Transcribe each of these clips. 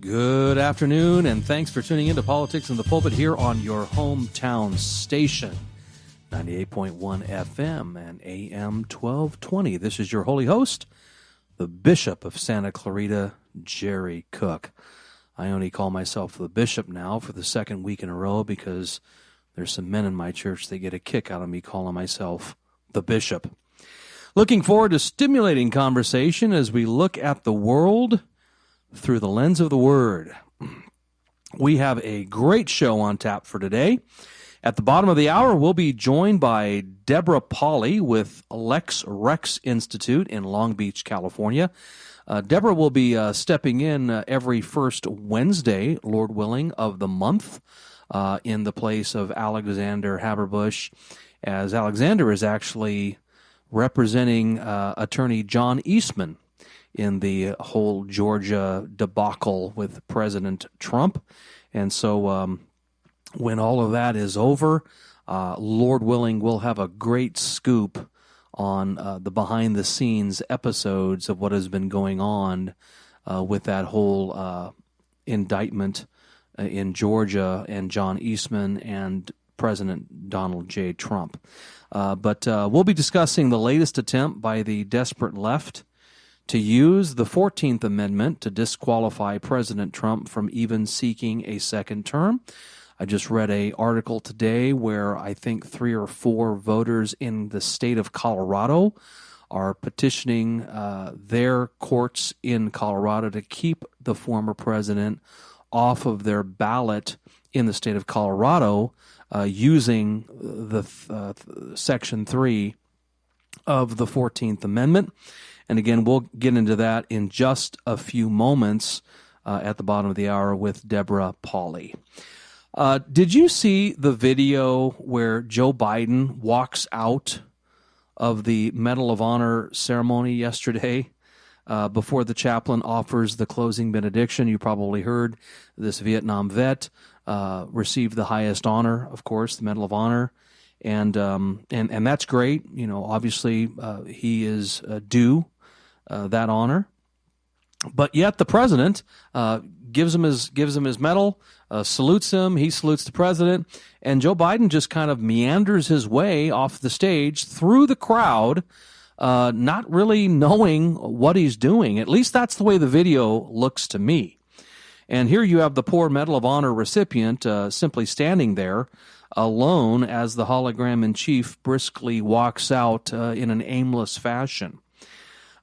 Good afternoon, and thanks for tuning in to Politics in the Pulpit here on your hometown station, 98.1 FM and AM 1220. This is your holy host, the Bishop of Santa Clarita, Jerry Cook. I only call myself the Bishop now for the second week in a row because there's some men in my church that get a kick out of me calling myself the Bishop. Looking forward to stimulating conversation as we look at the world through the lens of the Word. We have a great show on tap for today. At the bottom of the hour, we'll be joined by Deborah Pauly with Lex Rex Institute in Long Beach, California. Deborah will be stepping in every first Wednesday, Lord willing, of the month in the place of Alexander Haberbush, as Alexander is actually representing attorney John Eastman in the whole Georgia debacle with President Trump. And so when all of that is over, Lord willing, we'll have a great scoop on the behind-the-scenes episodes of what has been going on with that whole indictment in Georgia and John Eastman and President Donald J. Trump. But we'll be discussing the latest attempt by the desperate left to use the 14th Amendment to disqualify President Trump from even seeking a second term. I just read an article today where I think 3 or 4 voters in the state of Colorado are petitioning their courts in Colorado to keep the former president off of their ballot in the state of Colorado using the Section 3 of the 14th Amendment. And again, we'll get into that in just a few moments at the bottom of the hour with Deborah Pauly. Did you see the video where Joe Biden walks out of the Medal of Honor ceremony yesterday before the chaplain offers the closing benediction? You probably heard this Vietnam vet received the highest honor, of course, the Medal of Honor. And that's great. You know, obviously he is due that honor, but yet the president gives him his medal, salutes him. He salutes the president, and Joe Biden just kind of meanders his way off the stage through the crowd, not really knowing what he's doing. At least that's the way the video looks to me. And here you have the poor Medal of Honor recipient simply standing there alone as the hologram in chief briskly walks out in an aimless fashion.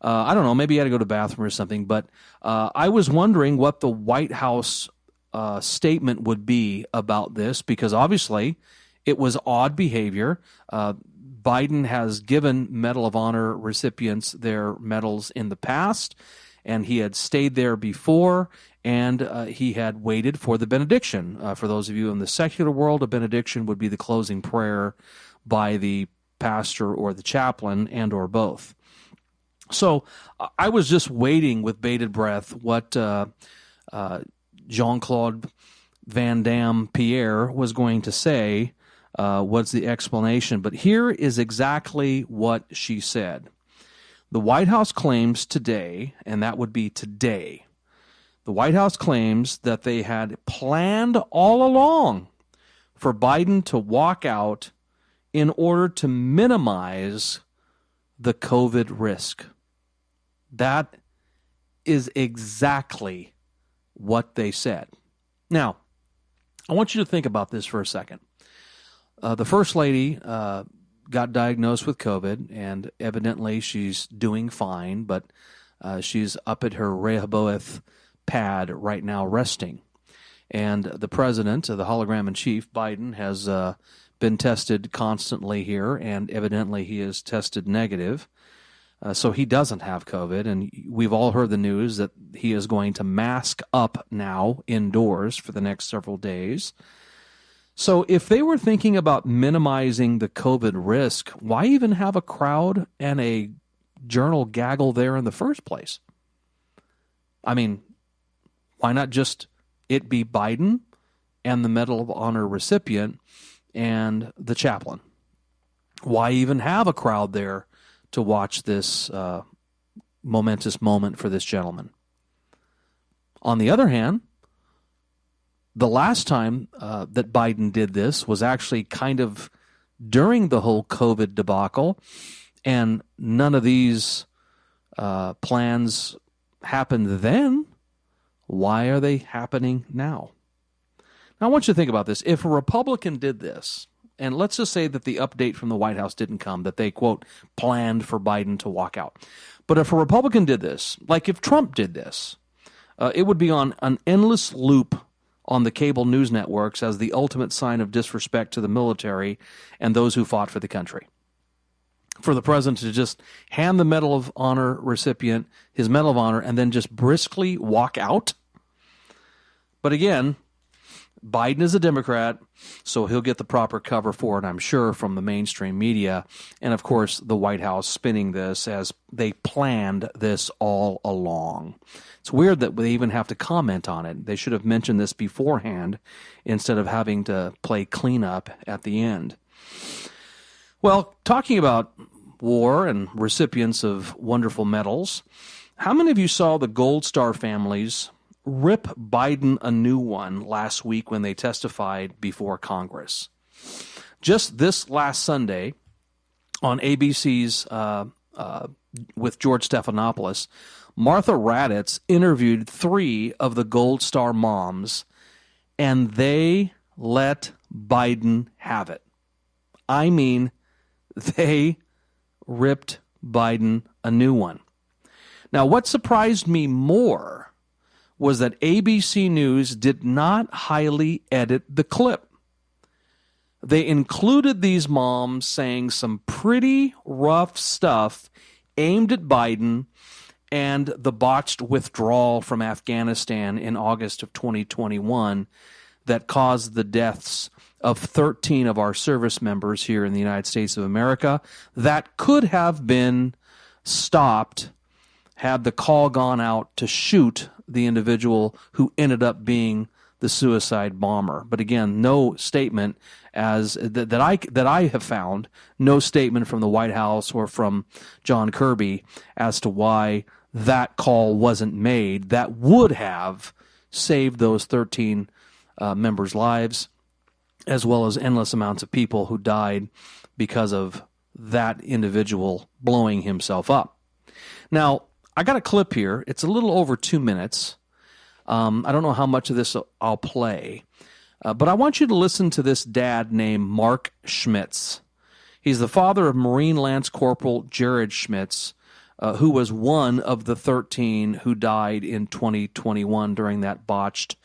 I don't know, maybe he had to go to the bathroom or something, but I was wondering what the White House statement would be about this, because obviously it was odd behavior. Biden has given Medal of Honor recipients their medals in the past, and he had stayed there before, and he had waited for the benediction. For those of you in the secular world, a benediction would be the closing prayer by the pastor or the chaplain and or both. So I was just waiting with bated breath what Jean-Claude Van Damme Pierre was going to say, what's the explanation. But here is exactly what she said. The White House claims today, and that would be today, the White House claims that they had planned all along for Biden to walk out in order to minimize the COVID risk. That is exactly what they said. Now, I want you to think about this for a second. The First Lady got diagnosed with COVID, and evidently she's doing fine, but she's up at her Rehoboth pad right now resting. And the president, the hologram in chief, Biden, has been tested constantly here, and evidently he is tested negative. So he doesn't have COVID, and we've all heard the news that he is going to mask up now indoors for the next several days. So if they were thinking about minimizing the COVID risk, why even have a crowd and a journal gaggle there in the first place? I mean, why not just it be Biden and the Medal of Honor recipient and the chaplain? Why even have a crowd there to watch this momentous moment for this gentleman? On the other hand, the last time that Biden did this was actually kind of during the whole COVID debacle, and none of these plans happened then. Why are they happening now? Now, I want you to think about this. If a Republican did this, and let's just say that the update from the White House didn't come, that they, quote, planned for Biden to walk out. But if a Republican did this, like if Trump did this, it would be on an endless loop on the cable news networks as the ultimate sign of disrespect to the military and those who fought for the country. For the president to just hand the Medal of Honor recipient his Medal of Honor and then just briskly walk out. But again, Biden is a Democrat, so he'll get the proper cover for it, I'm sure, from the mainstream media. And, of course, the White House spinning this as they planned this all along. It's weird that they even have to comment on it. They should have mentioned this beforehand instead of having to play cleanup at the end. Well, talking about war and recipients of wonderful medals, how many of you saw the Gold Star families rip Biden a new one last week when they testified before Congress? Just this last Sunday on ABC's with George Stephanopoulos, Martha Raddatz interviewed 3 of the Gold Star moms, and they let Biden have it. I mean, they ripped Biden a new one. Now, what surprised me more was that ABC News did not highly edit the clip. They included these moms saying some pretty rough stuff aimed at Biden and the botched withdrawal from Afghanistan in August of 2021 that caused the deaths of 13 of our service members here in the United States of America that could have been stopped had the call gone out to shoot the individual who ended up being the suicide bomber. But again, no statement that I have found, no statement from the White House or from John Kirby as to why that call wasn't made that would have saved those 13 members' lives, as well as endless amounts of people who died because of that individual blowing himself up. Now, I got a clip here. It's a little over 2 minutes. I don't know how much of this I'll play, but I want you to listen to this dad named Mark Schmitz. He's the father of Marine Lance Corporal Jared Schmitz, who was one of the 13 who died in 2021 during that botched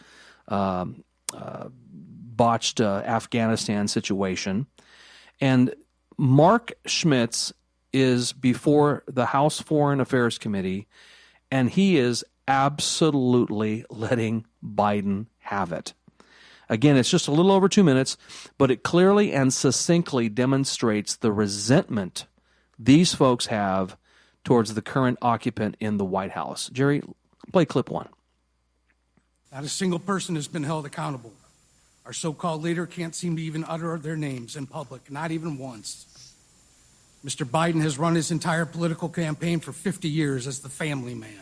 Afghanistan situation. And Mark Schmitz is before the House Foreign Affairs Committee, and he is absolutely letting Biden have it. Again, it's just a little over 2 minutes, but it clearly and succinctly demonstrates the resentment these folks have towards the current occupant in the White House. Jerry, play clip 1. Not a single person has been held accountable. Our so-called leader can't seem to even utter their names in public, not even once. Mr. Biden has run his entire political campaign for 50 years as the family man.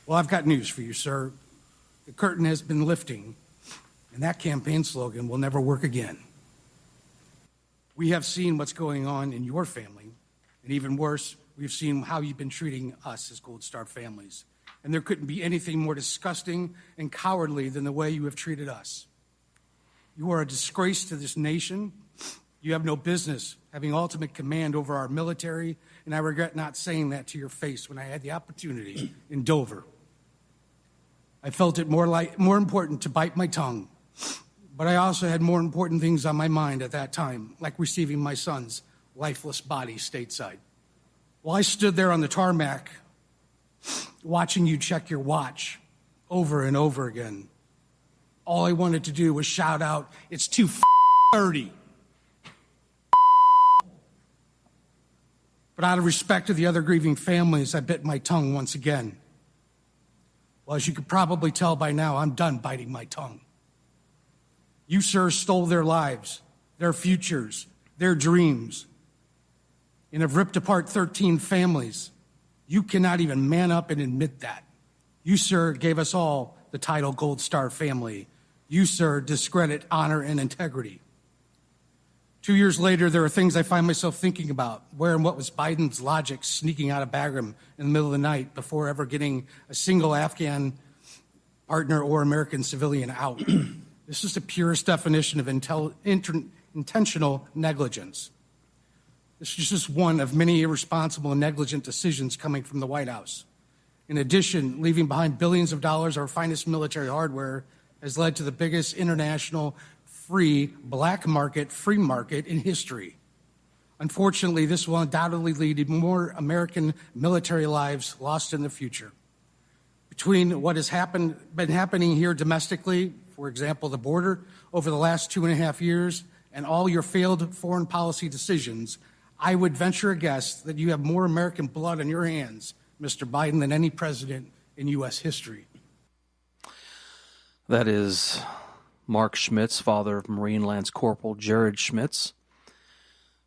Well, I've got news for you, sir. The curtain has been lifting, and that campaign slogan will never work again. We have seen what's going on in your family, and even worse, we've seen how you've been treating us as Gold Star families. And there couldn't be anything more disgusting and cowardly than the way you have treated us. You are a disgrace to this nation. You have no business having ultimate command over our military, and I regret not saying that to your face when I had the opportunity in Dover. I felt it more important to bite my tongue, but I also had more important things on my mind at that time, like receiving my son's lifeless body stateside. While I stood there on the tarmac, watching you check your watch over and over again, all I wanted to do was shout out, "It's 2:30. But out of respect to the other grieving families, I bit my tongue once again. Well, as you could probably tell by now, I'm done biting my tongue. You, sir, stole their lives, their futures, their dreams, and have ripped apart 13 families. You cannot even man up and admit that. You, sir, gave us all the title Gold Star family. You, sir, discredit honor and integrity. 2 years later, there are things I find myself thinking about. Where and what was Biden's logic sneaking out of Bagram in the middle of the night before ever getting a single Afghan partner or American civilian out? This is the purest definition of intentional negligence. This is just one of many irresponsible and negligent decisions coming from the White House. In addition, leaving behind billions of dollars of our finest military hardware has led to the biggest international free market in history. Unfortunately, this will undoubtedly lead to more American military lives lost in the future. Between what has been happening here domestically, for example, the border, over the last 2.5 years, and all your failed foreign policy decisions, I would venture a guess that you have more American blood on your hands, Mr. Biden, than any president in U.S. history. That is Mark Schmitz, father of Marine Lance Corporal Jared Schmitz,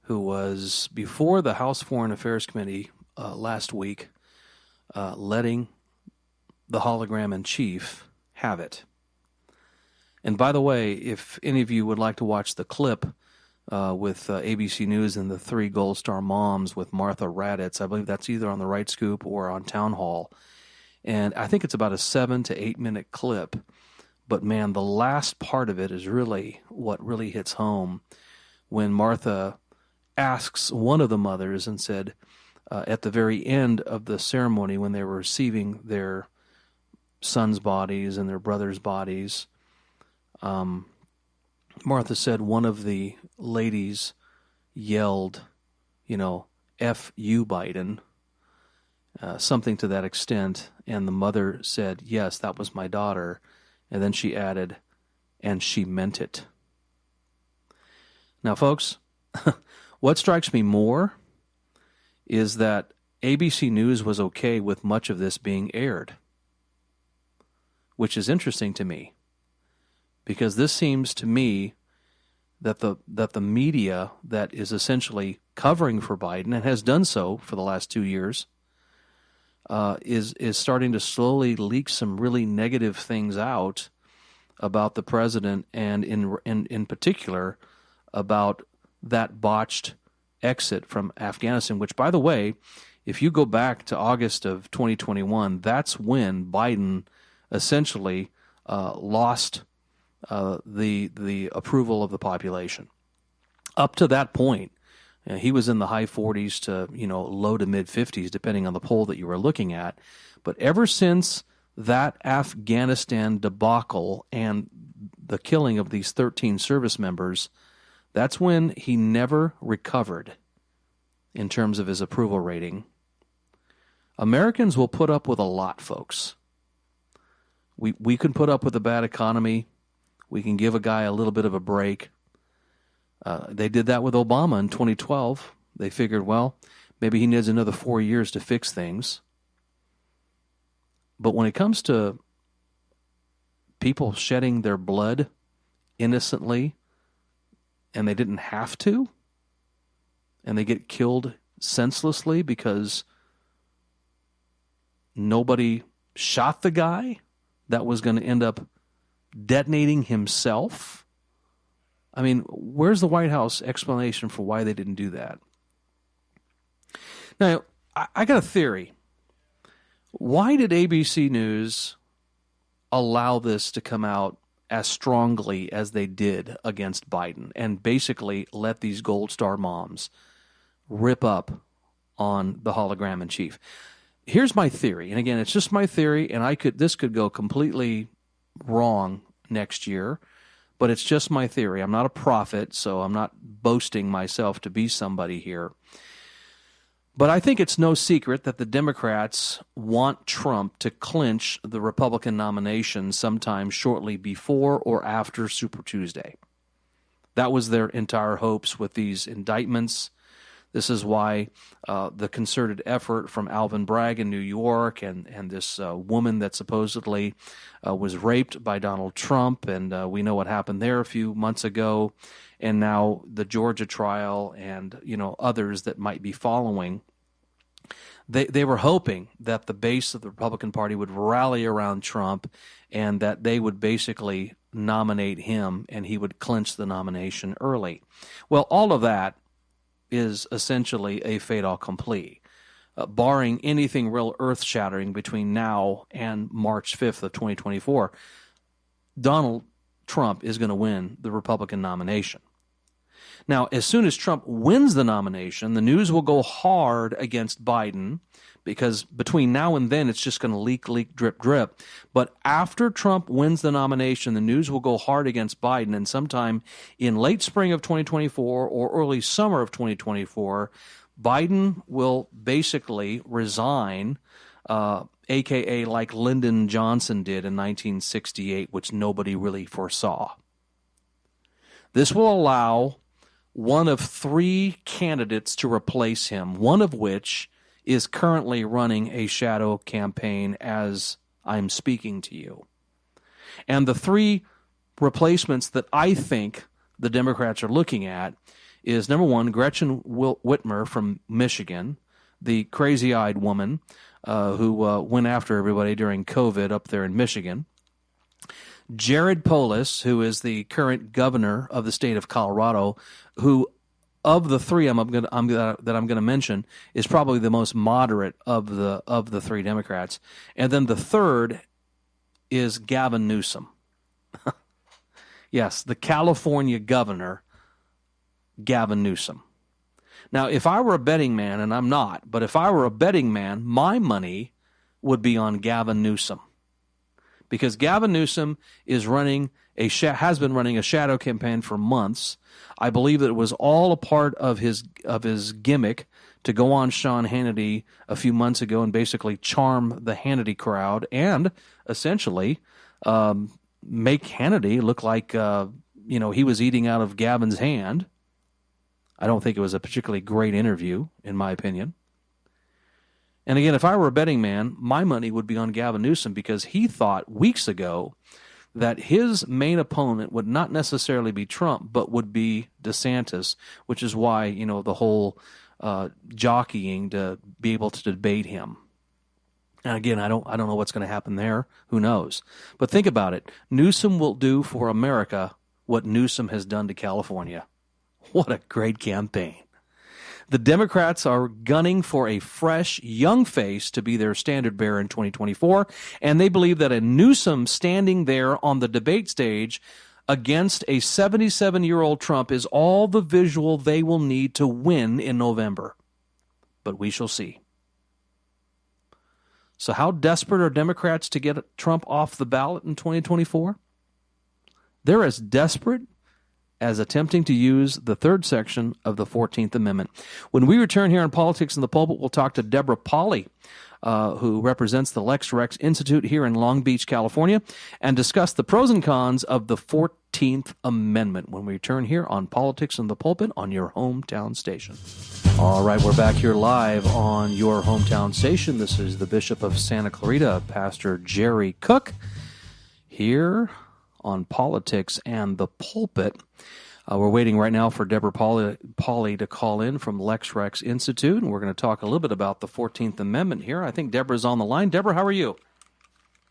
who was before the House Foreign Affairs Committee last week, letting the hologram in chief have it. And by the way, if any of you would like to watch the clip with ABC News and the 3 Gold Star moms with Martha Raddatz, I believe that's either on the Right Scoop or on Town Hall. And I think it's about a 7 to 8 minute clip. But man, the last part of it is really what really hits home when Martha asks one of the mothers and said, at the very end of the ceremony when they were receiving their sons' bodies and their brothers' bodies, Martha said one of the ladies yelled, F you, Biden, something to that extent. And the mother said, yes, that was my daughter. And then she added, and she meant it. Now, folks, what strikes me more is that ABC News was okay with much of this being aired, which is interesting to me, because this seems to me that the media that is essentially covering for Biden and has done so for the last 2 years is starting to slowly leak some really negative things out about the president, and in particular about that botched exit from Afghanistan, which, by the way, if you go back to August of 2021, that's when Biden essentially lost the approval of the population. Up to that point, he was in the high 40s to low to mid 50s, depending on the poll that you were looking at. But ever since that Afghanistan debacle and the killing of these 13 service members, that's when he never recovered in terms of his approval rating. Americans will put up with a lot, folks. We can put up with a bad economy. We can give a guy a little bit of a break. They did that with Obama in 2012. They figured, well, maybe he needs another 4 years to fix things. But when it comes to people shedding their blood innocently, and they didn't have to, and they get killed senselessly because nobody shot the guy that was going to end up detonating himself, I mean, where's the White House explanation for why they didn't do that? Now, I got a theory. Why did ABC News allow this to come out as strongly as they did against Biden and basically let these Gold Star moms rip up on the hologram in chief? Here's my theory, and again, it's just my theory, and this could go completely wrong next year, but it's just my theory. I'm not a prophet, so I'm not boasting myself to be somebody here. But I think it's no secret that the Democrats want Trump to clinch the Republican nomination sometime shortly before or after Super Tuesday. That was their entire hopes with these indictments. This is why the concerted effort from Alvin Bragg in New York and this woman that supposedly was raped by Donald Trump, and we know what happened there a few months ago, and now the Georgia trial and others that might be following. They were hoping that the base of the Republican Party would rally around Trump and that they would basically nominate him and he would clinch the nomination early. Well, all of that is essentially a fait accompli. Barring anything real earth-shattering between now and March 5th of 2024, Donald Trump is going to win the Republican nomination. Now, as soon as Trump wins the nomination, the news will go hard against Biden because between now and then, it's just going to leak, drip, drip. But after Trump wins the nomination, the news will go hard against Biden, and sometime in late spring of 2024 or early summer of 2024, Biden will basically resign, a.k.a. like Lyndon Johnson did in 1968, which nobody really foresaw. This will allow one of three candidates to replace him, one of which is currently running a shadow campaign as I'm speaking to you. And the three replacements that I think the Democrats are looking at is, number one, Gretchen Whitmer from Michigan, the crazy-eyed woman who went after everybody during COVID up there in Michigan. Jared Polis, who is the current governor of the state of Colorado, who of the three I'm going to mention is probably the most moderate of the three Democrats, and then the third is Gavin Newsom. Yes, the California governor, Gavin Newsom. Now, if I were a betting man, and I'm not, but if I were a betting man, my money would be on Gavin Newsom, because Gavin Newsom has been running a shadow campaign for months. I believe that it was all a part of his gimmick to go on Sean Hannity a few months ago and basically charm the Hannity crowd and essentially make Hannity look like he was eating out of Gavin's hand. I don't think it was a particularly great interview, in my opinion. And again, if I were a betting man, my money would be on Gavin Newsom, because he thought weeks ago that his main opponent would not necessarily be Trump, but would be DeSantis, which is why, the whole jockeying to be able to debate him. And again, I don't know what's going to happen there. Who knows? But think about it. Newsom will do for America what Newsom has done to California. What a great campaign. The Democrats are gunning for a fresh, young face to be their standard bearer in 2024, and they believe that a Newsom standing there on the debate stage against a 77-year-old Trump is all the visual they will need to win in November. But we shall see. So how desperate are Democrats to get Trump off the ballot in 2024? They're as desperate as attempting to use the third section of the 14th Amendment. When we return here on Politics in the Pulpit, we'll talk to Deborah Pauly, who represents the Lex Rex Institute here in Long Beach, California, and discuss the pros and cons of the 14th Amendment when we return here on Politics in the Pulpit on your hometown station. All right, we're back here live on your hometown station. This is the Bishop of Santa Clarita, Pastor Jerry Cook, here on Politics and the Pulpit. We're waiting right now for Deborah Pauly to call in from Lex Rex Institute, and we're going to talk a little bit about the 14th Amendment here. I think Deborah's on the line. Deborah, how are you?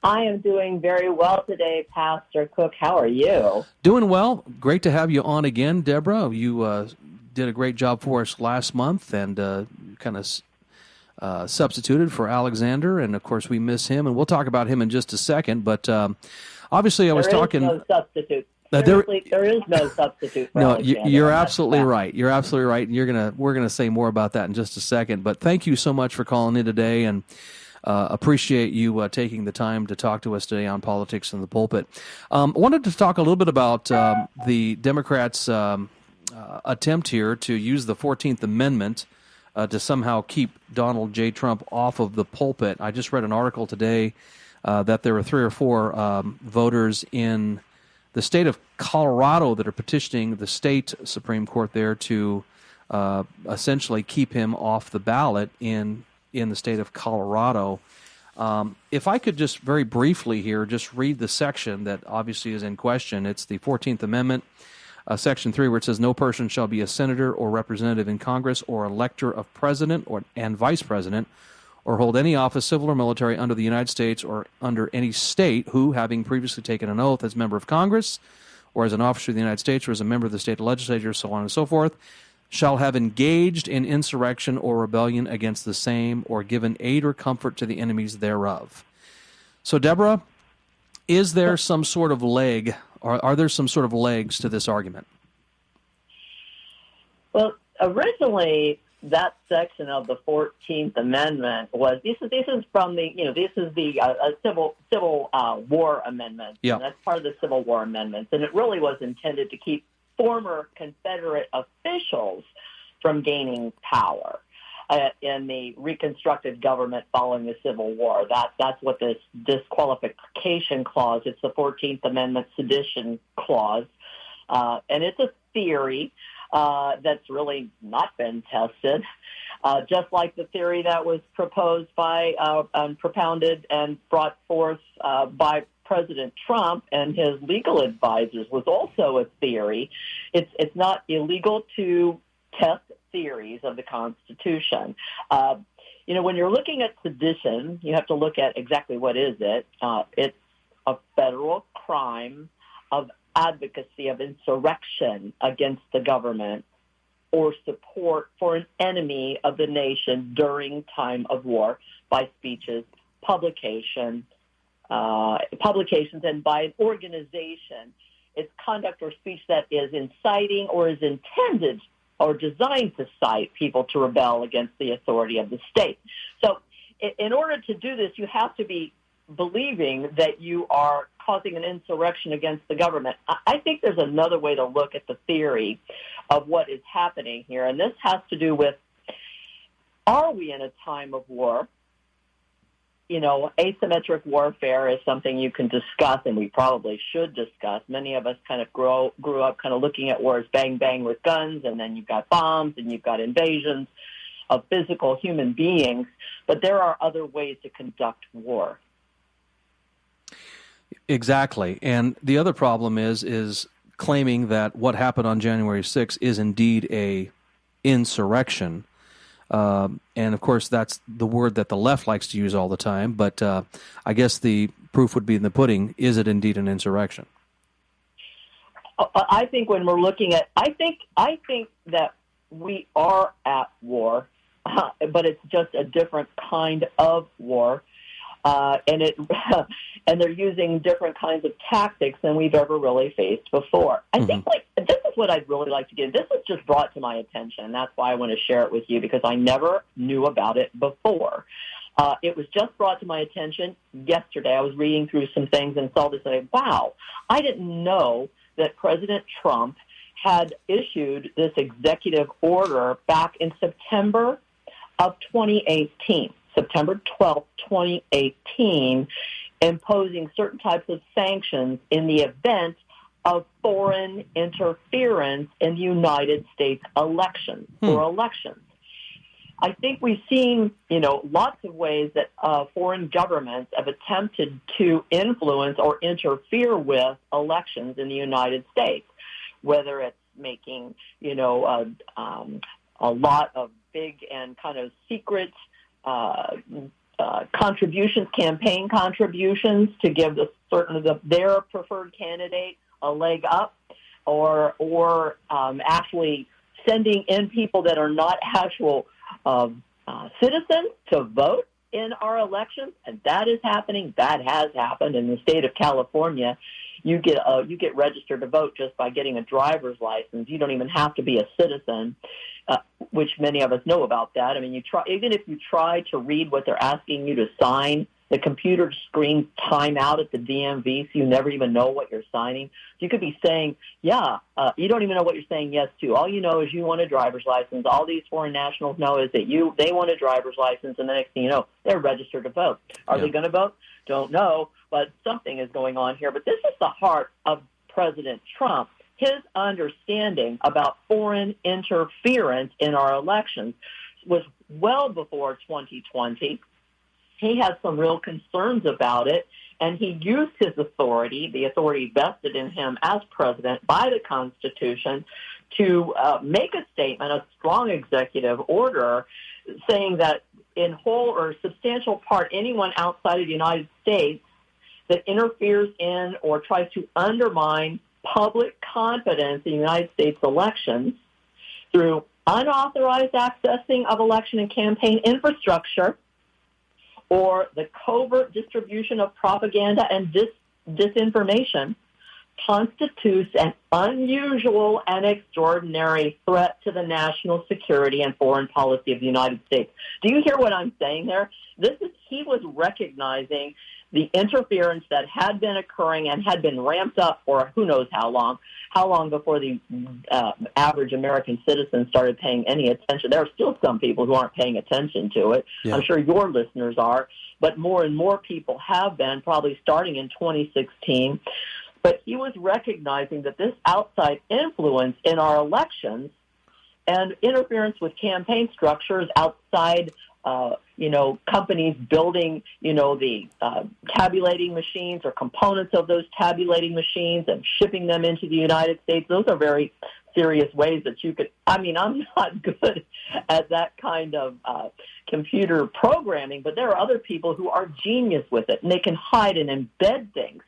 I am doing very well today, Pastor Cook. How are you? Doing well. Great to have you on again, Deborah. You did a great job for us last month and kind of substituted for Alexander, and of course we miss him, and we'll talk about him in just a second, but obviously I was talking... There is no substitute. There is no substitute for Alexander. You're absolutely right. You're absolutely right. And we're gonna say more about that in just a second. But thank you so much for calling in today, and appreciate you taking the time to talk to us today on Politics in the Pulpit. I wanted to talk a little bit about the Democrats' attempt here to use the 14th Amendment to somehow keep Donald J. Trump off of the pulpit. I just read an article today that there were 3 or 4 voters in the state of Colorado that are petitioning the state Supreme Court there to essentially keep him off the ballot in the state of Colorado. If I could just very briefly here just read the section that obviously is in question. It's the 14th Amendment. Section 3, where it says, no person shall be a senator or representative in Congress or elector of president and vice president or hold any office, civil or military, under the United States or under any state who, having previously taken an oath as member of Congress or as an officer of the United States or as a member of the state legislature, so on and so forth, shall have engaged in insurrection or rebellion against the same or given aid or comfort to the enemies thereof. So, Deborah, is there some sort of leg, or are there some sort of legs to this argument? Well, originally, that section of the 14th Amendment was this is from the Civil War Amendment. Yeah. And that's part of the Civil War Amendments, and it really was intended to keep former Confederate officials from gaining power in the reconstructed government following the Civil War. That's what this disqualification clause. It's the 14th Amendment sedition clause, and it's a theory that's really not been tested, just like the theory that was proposed by, propounded and brought forth by President Trump and his legal advisors was also a theory. It's not illegal to test theories of the Constitution. When you're looking at sedition, you have to look at exactly what is it. It's a federal crime of advocacy of insurrection against the government or support for an enemy of the nation during time of war by speeches, publications, and by an organization. It's conduct or speech that is inciting or is intended or designed to cite people to rebel against the authority of the state. So in order to do this, you have to be believing that you are causing an insurrection against the government. I think there's another way to look at the theory of what is happening here, and this has to do with, are we in a time of war? Asymmetric warfare is something you can discuss, and we probably should discuss. Many of us kind of grew up kind of looking at war as bang, bang with guns, and then you've got bombs, and you've got invasions of physical human beings, but there are other ways to conduct war. Exactly. And the other problem is claiming that what happened on January 6th is indeed a insurrection. And, of course, that's the word that the left likes to use all the time. But I guess the proof would be in the pudding. Is it indeed an insurrection? I think when we're looking at, I think that we are at war, but it's just a different kind of war. And they're using different kinds of tactics than we've ever really faced before. I think this is what I'd really like to get. This was just brought to my attention. That's why I want to share it with you, because I never knew about it before. It was just brought to my attention yesterday. I was reading through some things and saw this and I said, wow, I didn't know that President Trump had issued this executive order back in September of 2018. September 12, 2018, imposing certain types of sanctions in the event of foreign interference in the United States elections or elections. I think we've seen, lots of ways that foreign governments have attempted to influence or interfere with elections in the United States, whether it's making, a lot of big and kind of secret contributions, campaign contributions to give their preferred candidate a leg up, or actually sending in people that are not actual citizens to vote in our elections, and that is happening. That has happened in the state of California. You get registered to vote just by getting a driver's license. You don't even have to be a citizen, which many of us know about that. I mean, even if you try to read what they're asking you to sign, the computer screens time out at the DMV, so you never even know what you're signing. You could be saying, you don't even know what you're saying yes to. All you know is you want a driver's license. All these foreign nationals know is that they want a driver's license, and the next thing you know, they're registered to vote. Are they going to vote? Don't know, but something is going on here. But this is the heart of President Trump. His understanding about foreign interference in our elections was well before 2020. He has some real concerns about it, and he used his authority, the authority vested in him as president by the Constitution, to make a statement, a strong executive order, saying that in whole or substantial part, anyone outside of the United States that interferes in or tries to undermine public confidence in United States elections through unauthorized accessing of election and campaign infrastructure or the covert distribution of propaganda and disinformation constitutes an unusual and extraordinary threat to the national security and foreign policy of the United States. Do you hear what I'm saying there? He was recognizing the interference that had been occurring and had been ramped up for who knows how long before the average American citizen started paying any attention. There are still some people who aren't paying attention to it. Yeah. I'm sure your listeners are, but more and more people have been, probably starting in 2016. But he was recognizing that this outside influence in our elections and interference with campaign structures outside companies building, the tabulating machines or components of those tabulating machines and shipping them into the United States. Those are very serious ways that you could, I'm not good at that kind of computer programming, but there are other people who are genius with it, and they can hide and embed things.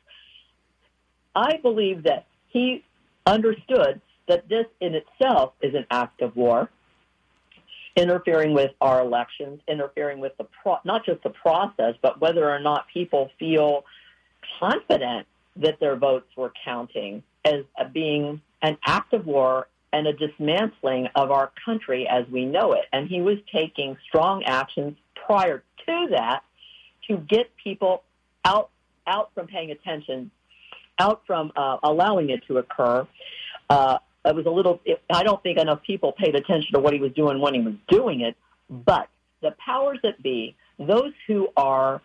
I believe that he understood that this in itself is an act of war, interfering with our elections, interfering with not just the process, but whether or not people feel confident that their votes were counting, as being an act of war and a dismantling of our country as we know it. And he was taking strong actions prior to that to get people out from paying attention, out from allowing it to occur. I don't think enough people paid attention to what he was doing when he was doing it, but the powers that be, those who are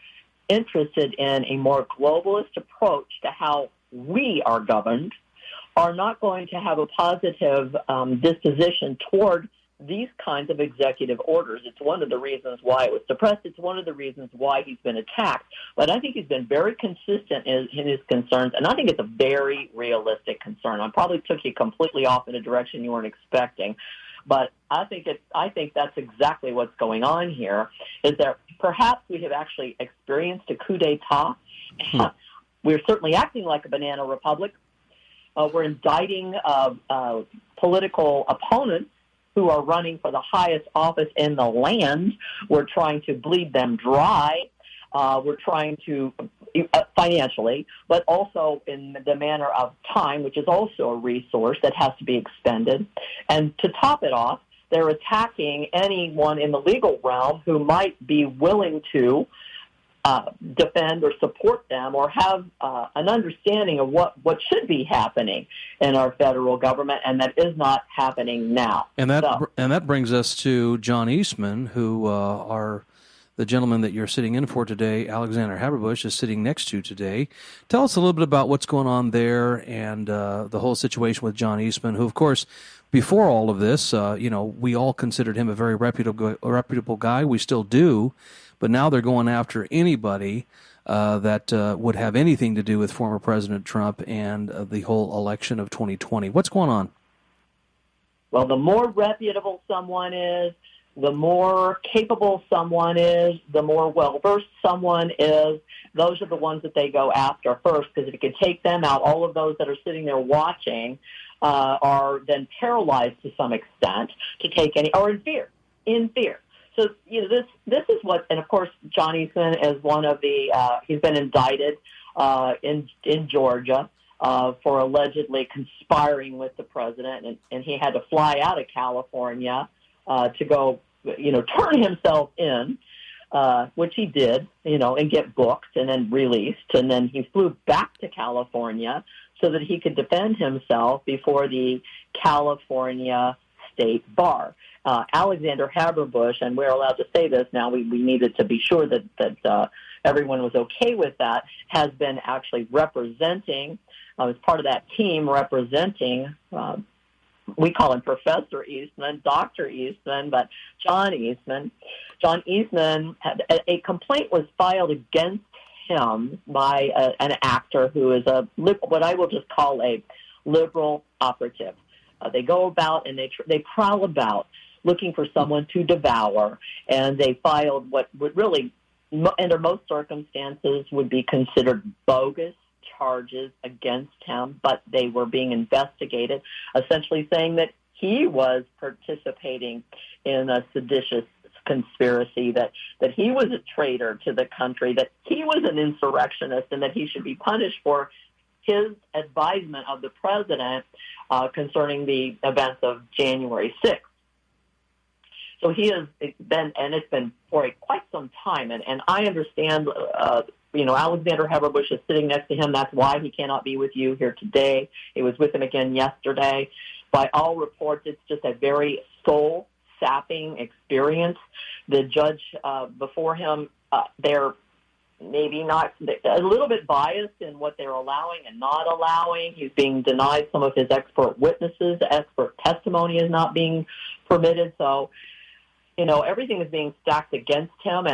interested in a more globalist approach to how we are governed, are not going to have a positive disposition toward these kinds of executive orders. It's one of the reasons why it was suppressed. It's one of the reasons why he's been attacked. But I think he's been very consistent in his concerns, and I think it's a very realistic concern. I probably took you completely off in a direction you weren't expecting, but I think that's exactly what's going on here, is that perhaps we have actually experienced a coup d'etat. We're certainly acting like a banana republic. We're indicting political opponents who are running for the highest office in the land. We're trying to bleed them dry. We're trying to, financially, but also in the manner of time, which is also a resource that has to be expended. And to top it off, they're attacking anyone in the legal realm who might be willing to defend or support them or have an understanding of what should be happening in our federal government, and that is not happening now. And that brings us to John Eastman, who the gentleman that you're sitting in for today, Alexander Haberbush, is sitting next to today. Tell us a little bit about what's going on there and the whole situation with John Eastman, who, of course, before all of this, we all considered him a very reputable guy. We still do. But now they're going after anybody that would have anything to do with former President Trump and the whole election of 2020. What's going on? Well, the more reputable someone is, the more capable someone is, the more well-versed someone is, those are the ones that they go after first, because if you could take them out, all of those that are sitting there watching are then paralyzed to some extent to take any, or in fear. So, this is what, and of course, John Eastman is one of the, he's been indicted in Georgia for allegedly conspiring with the president, and he had to fly out of California to go, turn himself in, which he did, and get booked and then released. And then he flew back to California so that he could defend himself before the California State Bar. Alexander Haberbush, and we're allowed to say this now, we needed to be sure that everyone was okay with that, has been actually representing, as part of that team representing, we call him Professor Eastman, Dr. Eastman, but John Eastman. John Eastman, a complaint was filed against him by an actor who is what I will just call a liberal operative. They go about and they prowl about looking for someone to devour, and they filed what would really, under most circumstances, would be considered bogus charges against him, but they were being investigated, essentially saying that he was participating in a seditious conspiracy, that he was a traitor to the country, that he was an insurrectionist, and that he should be punished for his advisement of the president concerning the events of January 6th. So it's been for quite some time, and I understand, Alexander Haberbush is sitting next to him. That's why he cannot be with you here today. He was with him again yesterday. By all reports, it's just a very soul-sapping experience. The judge before him, they're maybe not a little bit biased in what they're allowing and not allowing. He's being denied some of his expert witnesses. The expert testimony is not being permitted. So, everything is being stacked against him,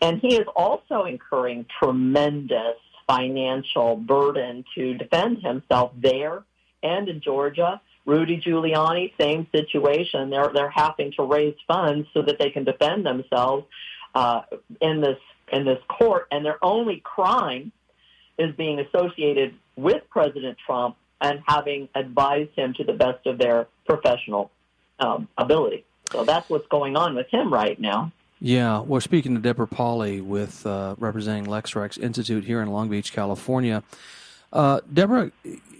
and he is also incurring tremendous financial burden to defend himself there and in Georgia. Rudy Giuliani, same situation. They're having to raise funds so that they can defend themselves in this court, and their only crime is being associated with President Trump and having advised him to the best of their professional ability. So that's what's going on with him right now. Yeah, we're speaking to Deborah Pauly with representing Lex Rex Institute here in Long Beach, California. Deborah,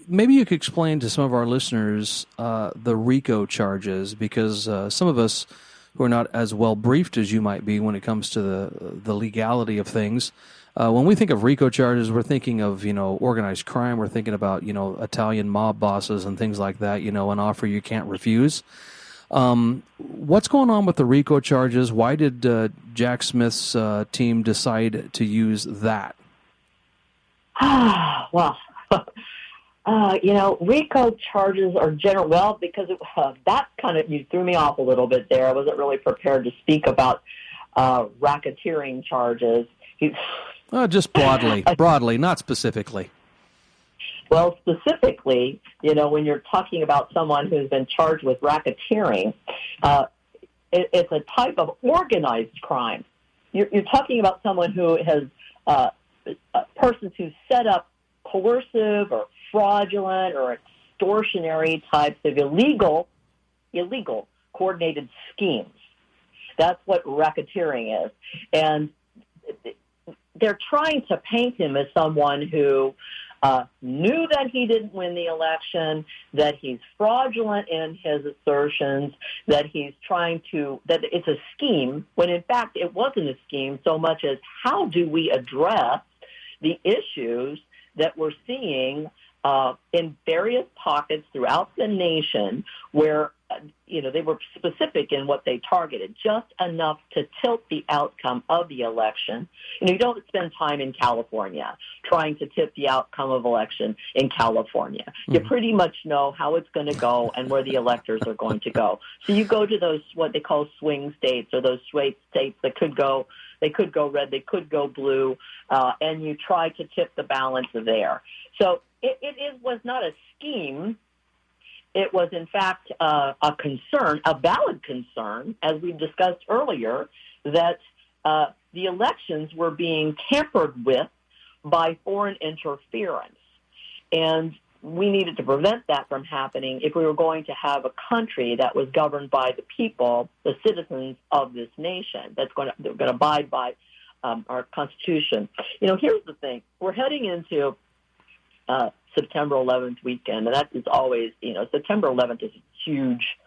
maybe you could explain to some of our listeners the RICO charges, because some of us who are not as well briefed as you might be when it comes to the legality of things, when we think of RICO charges, we're thinking of, organized crime. We're thinking about, Italian mob bosses and things like that, an offer you can't refuse. What's going on with the RICO charges? Why did Jack Smith's team decide to use that? Well, RICO charges are general. Because that you threw me off a little bit there. I wasn't really prepared to speak about racketeering charges. Just broadly, not specifically. Well, specifically, when you're talking about someone who's been charged with racketeering, it's a type of organized crime. You're talking about someone who has persons who set up coercive or fraudulent or extortionary types of illegal coordinated schemes. That's what racketeering is. And they're trying to paint him as someone who knew that he didn't win the election, that he's fraudulent in his assertions, that that it's a scheme, when in fact it wasn't a scheme so much as how do we address the issues that we're seeing in various pockets throughout the nation where, they were specific in what they targeted, just enough to tilt the outcome of the election. You don't spend time in California trying to tip the outcome of election in California. Mm-hmm. You pretty much know how it's going to go and where the electors are going to go. So you go to those, what they call swing states, or those states that could go red, they could go blue, and you try to tip the balance there. So it was not a scheme. It was, in fact, a concern, a valid concern, as we discussed earlier, that the elections were being tampered with by foreign interference. And we needed to prevent that from happening if we were going to have a country that was governed by the people, the citizens of this nation, that's going to abide by our Constitution. Here's the thing. We're heading into September 11th weekend, and that is always, September 11th is a huge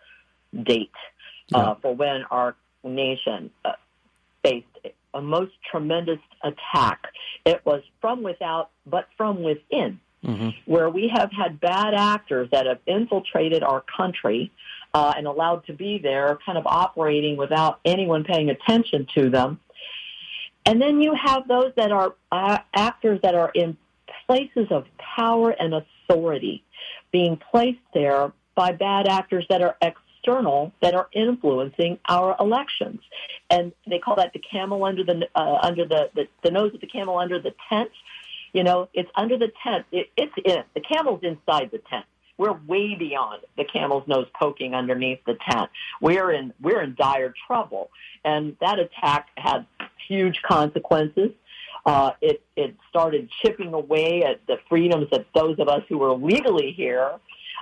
date for when our nation faced a most tremendous attack. It was from without, but from within, where we have had bad actors that have infiltrated our country and allowed to be there, kind of operating without anyone paying attention to them. And then you have those that are actors that are in places of power and authority being placed there by bad actors that are external that are influencing our elections. And they call that the camel under the nose of the camel under the tent. You know, it's under the tent. The camel's inside the tent. We're way beyond the camel's nose poking underneath the tent. We're in dire trouble. And that attack had huge consequences. It started chipping away at the freedoms that those of us who were legally here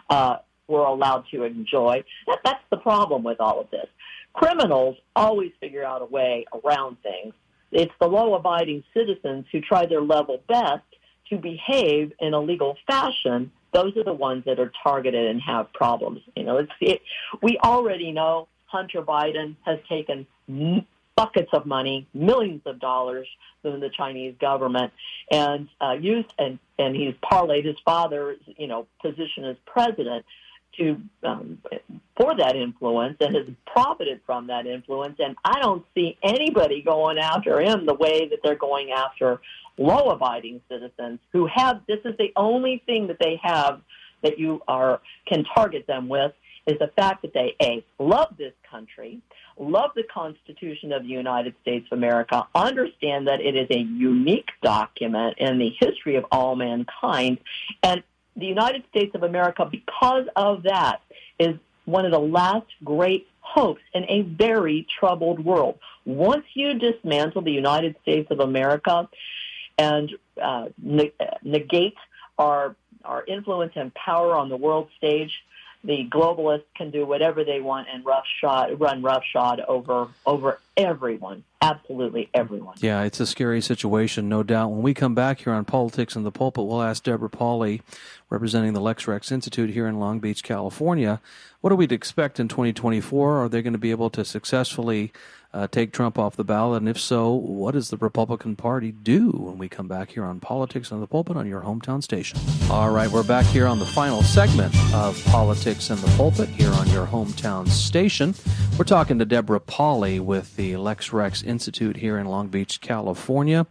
were allowed to enjoy. That's the problem with all of this. Criminals always figure out a way around things. It's the law-abiding citizens who try their level best to behave in a legal fashion. Those are the ones that are targeted and have problems. You know, we already know Hunter Biden has taken buckets of money, millions of dollars from the Chinese government, and used and he's parlayed his father's position as president to for that influence, and has profited from that influence. And I don't see anybody going after him the way that they're going after law-abiding citizens who have. This is the only thing that they have that you can target them with, is the fact that they love this country, love the Constitution of the United States of America, understand that it is a unique document in the history of all mankind, and the United States of America, because of that, is one of the last great hopes in a very troubled world. Once you dismantle the United States of America and negate our influence and power on the world stage, the globalists can do whatever they want and run roughshod over everyone, absolutely everyone. Yeah, it's a scary situation, no doubt. When we come back here on Politics in the Pulpit, we'll ask Deborah Pauly, representing the Lex Rex Institute here in Long Beach, California, what are we to expect in 2024? Are they going to be able to successfully take Trump off the ballot? And if so, what does the Republican Party do when we come back here on Politics in the Pulpit on your hometown station? All right, we're back here on the final segment of Politics in the Pulpit here on your hometown station. We're talking to Deborah Pauly with the Lex Rex Institute here in Long Beach, California.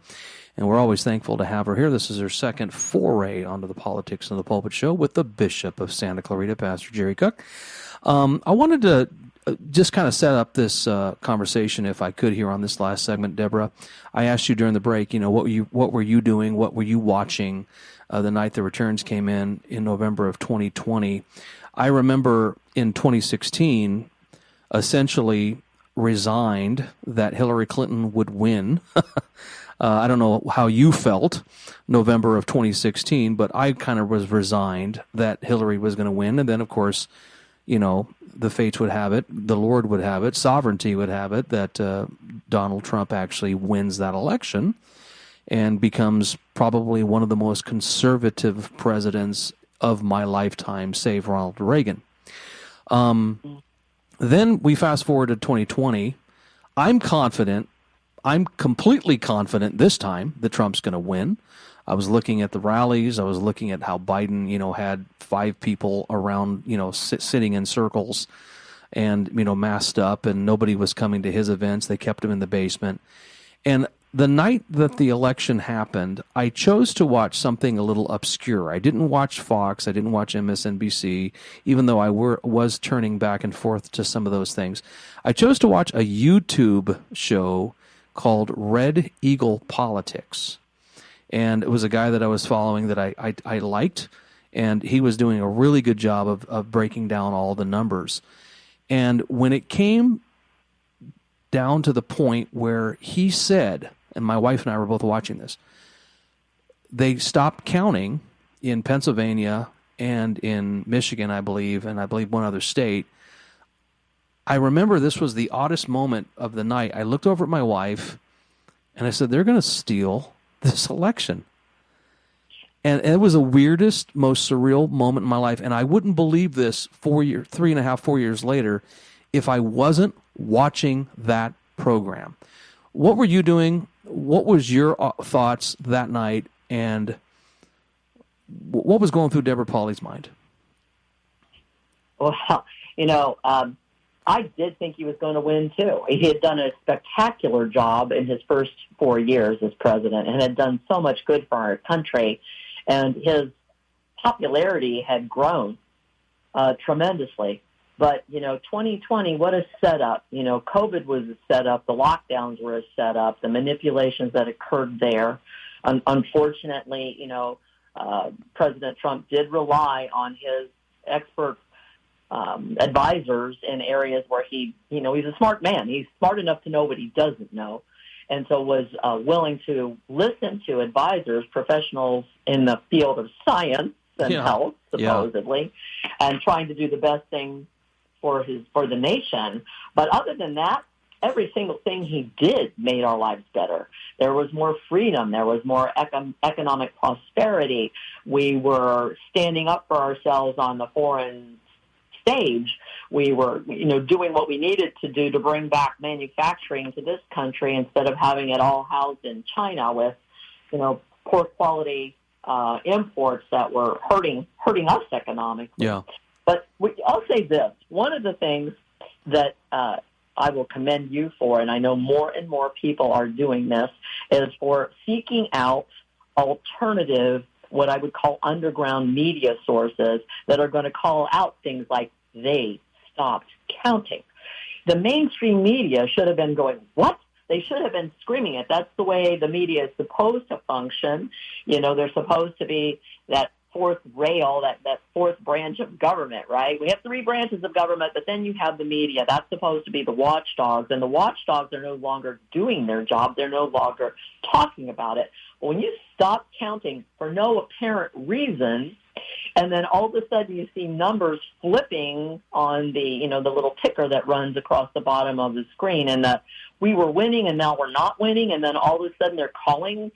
And we're always thankful to have her here. This is her second foray onto the Politics in the Pulpit show with the Bishop of Santa Clarita, Pastor Jerry Cook. I wanted to just kind of set up this conversation, if I could, here on this last segment, Deborah. I asked you during the break, what were you doing? What were you watching the night the returns came in November of 2020? I remember in 2016, essentially resigned that Hillary Clinton would win. I don't know how you felt November of 2016, but I kind of was resigned that Hillary was going to win. And then, of course, the fates would have it, the Lord would have it, sovereignty would have it, that Donald Trump actually wins that election and becomes probably one of the most conservative presidents of my lifetime, save Ronald Reagan. Then we fast forward to 2020. I'm completely confident this time that Trump's going to win. I was looking at the rallies. I was looking at how Biden, had 5 people around, sitting in circles and, masked up, and nobody was coming to his events. They kept him in the basement. And the night that the election happened, I chose to watch something a little obscure. I didn't watch Fox. I didn't watch MSNBC, even though I was turning back and forth to some of those things. I chose to watch a YouTube show called Red Eagle Politics. And it was a guy that I was following that I liked, and he was doing a really good job of breaking down all the numbers. And when it came down to the point where he said, and my wife and I were both watching this, they stopped counting in Pennsylvania and in Michigan, I believe, and I believe one other state. I remember this was the oddest moment of the night. I looked over at my wife, and I said, they're going to steal this election. And it was the weirdest, most surreal moment in my life. And I wouldn't believe this 4 years later if I wasn't watching that program. What were you doing? What was your thoughts that night? And what was going through Deborah Pauly's mind? Well, I did think he was going to win, too. He had done a spectacular job in his first 4 years as president and had done so much good for our country. And his popularity had grown tremendously. But, 2020, what a setup. COVID was a setup. The lockdowns were a setup. The manipulations that occurred there. Unfortunately, President Trump did rely on his expert advisors in areas where he's a smart man. He's smart enough to know what he doesn't know. And so was willing to listen to advisors, professionals in the field of science and health, supposedly, and trying to do the best thing for the nation. But other than that, every single thing he did made our lives better. There was more freedom. There was more economic prosperity. We were standing up for ourselves on the foreign stage. We were, doing what we needed to do to bring back manufacturing to this country instead of having it all housed in China with, poor quality imports that were hurting us economically. Yeah. But I'll say this. One of the things that I will commend you for, and I know more and more people are doing this, is for seeking out alternative, what I would call underground media sources that are going to call out things like they stopped counting. The mainstream media should have been going, what? They should have been screaming it. That's the way the media is supposed to function. They're supposed to be that fourth rail, that fourth branch of government, right? We have three branches of government, but then you have the media. That's supposed to be the watchdogs, and the watchdogs are no longer doing their job. They're no longer talking about it. But when you stop counting for no apparent reason, and then all of a sudden you see numbers flipping on the, the little ticker that runs across the bottom of the screen, and we were winning and now we're not winning, and then all of a sudden they're calling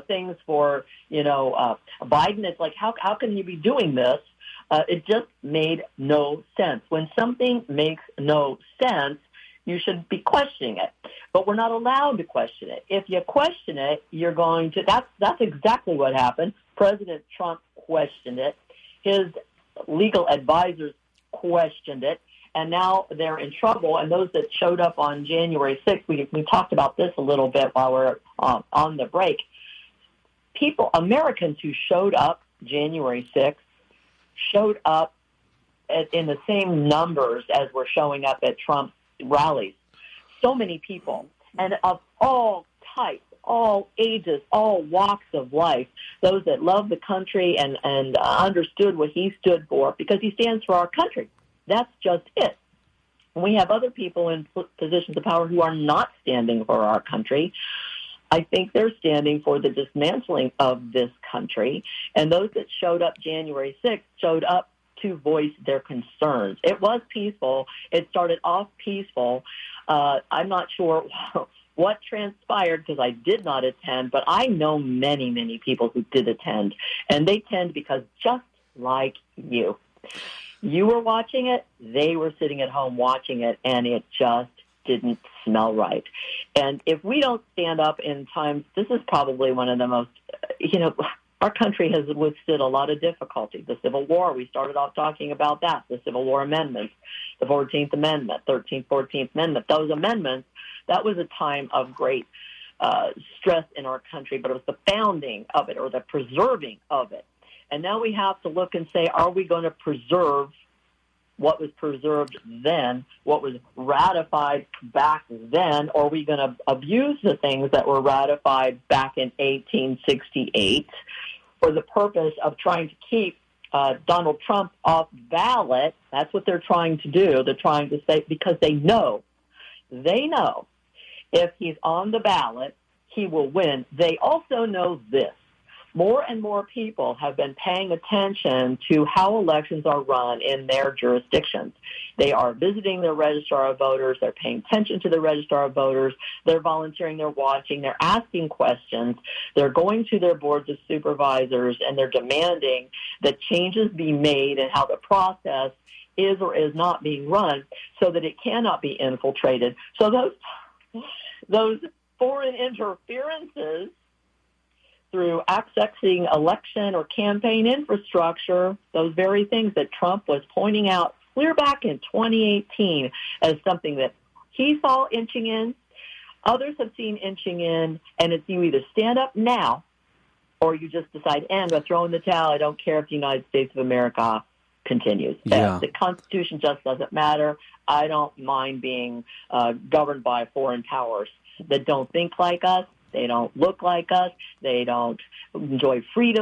things for, Biden. It's like, how can you be doing this? It just made no sense. When something makes no sense, you should be questioning it. But we're not allowed to question it. If you question it, you're going to, that's exactly what happened. President Trump questioned it. His legal advisors questioned it. And now they're in trouble. And those that showed up on January 6th, we talked about this a little bit while we're on the break. Americans who showed up January 6th, showed up in the same numbers as were showing up at Trump's rallies. So many people, and of all types, all ages, all walks of life, those that love the country and understood what he stood for, because he stands for our country. That's just it. And we have other people in positions of power who are not standing for our country. I think they're standing for the dismantling of this country. And those that showed up January 6th showed up to voice their concerns. It was peaceful. It started off peaceful. I'm not sure what transpired because I did not attend, but I know many, many people who did attend. And they tend because just like you were watching it, they were sitting at home watching it, and it just didn't smell right. And if we don't stand up in times, this is probably one of the most, our country has withstood a lot of difficulty. The Civil War, we started off talking about that, the Civil War amendments, the 14th Amendment, 13th, 14th Amendment. Those amendments, that was a time of great stress in our country, but it was the founding of it or the preserving of it. And now we have to look and say, are we going to preserve what was preserved then, what was ratified back then, or are we going to abuse the things that were ratified back in 1868 for the purpose of trying to keep Donald Trump off ballot? That's what they're trying to do. They're trying to say, because they know if he's on the ballot, he will win. They also know this. More and more people have been paying attention to how elections are run in their jurisdictions. They are visiting their registrar of voters. They're paying attention to the registrar of voters. They're volunteering. They're watching. They're asking questions. They're going to their boards of supervisors, and they're demanding that changes be made in how the process is or is not being run so that it cannot be infiltrated. So those foreign interferences through accessing election or campaign infrastructure, those very things that Trump was pointing out clear back in 2018 as something that he saw inching in, others have seen inching in, and it's you either stand up now or you just decide, I'm going to throw in the towel. I don't care if the United States of America continues. Yeah. The Constitution just doesn't matter. I don't mind being governed by foreign powers that don't think like us, they don't look like us, they don't enjoy freedom